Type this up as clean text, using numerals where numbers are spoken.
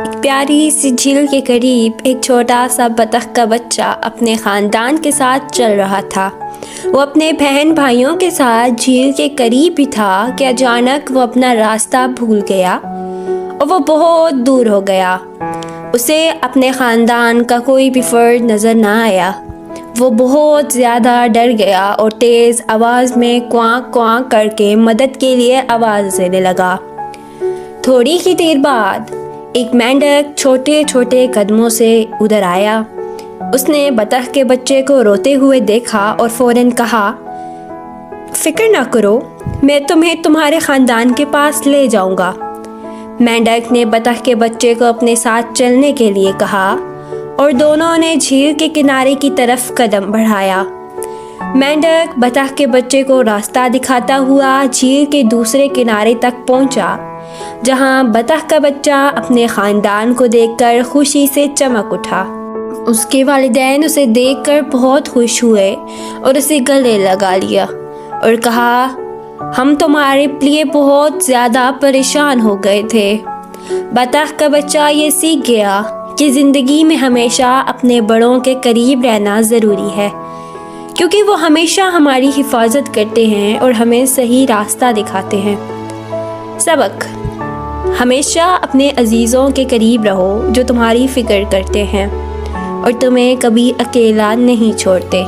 ایک پیاری سی جھیل کے قریب ایک چھوٹا سا بطخ کا بچہ اپنے خاندان کے ساتھ چل رہا تھا۔ وہ اپنے بہن بھائیوں کے ساتھ جھیل کے قریب ہی تھا کہ اچانک وہ اپنا راستہ بھول گیا اور وہ بہت دور ہو گیا۔ اسے اپنے خاندان کا کوئی بھی فرد نظر نہ آیا۔ وہ بہت زیادہ ڈر گیا اور تیز آواز میں کوانک کوانک کر کے مدد کے لیے آواز دینے لگا۔ تھوڑی ہی دیر بعد ایک مینڈک چھوٹے چھوٹے قدموں سے ادھر آیا۔ اس نے بطخ کے بچے کو روتے ہوئے دیکھا اور فوراً کہا، فکر نہ کرو، میں تمہیں تمہارے خاندان کے پاس لے جاؤں گا۔ مینڈک نے بطخ کے بچے کو اپنے ساتھ چلنے کے لیے کہا اور دونوں نے جھیل کے کنارے کی طرف قدم بڑھایا۔ مینڈک بطخ کے بچے کو راستہ دکھاتا ہوا جھیل کے دوسرے کنارے تک پہنچا، جہاں بطخ کا بچہ اپنے خاندان کو دیکھ کر خوشی سے چمک اٹھا۔ اس کے والدین اسے دیکھ کر بہت خوش ہوئے اور اسے گلے لگا لیا اور کہا، ہم تمہارے لیے بہت زیادہ پریشان ہو گئے تھے۔ بطخ کا بچہ یہ سیکھ گیا کہ زندگی میں ہمیشہ اپنے بڑوں کے قریب رہنا ضروری ہے، کیونکہ وہ ہمیشہ ہماری حفاظت کرتے ہیں اور ہمیں صحیح راستہ دکھاتے ہیں۔ سبق: ہمیشہ اپنے عزیزوں کے قریب رہو جو تمہاری فکر کرتے ہیں اور تمہیں کبھی اکیلا نہیں چھوڑتے۔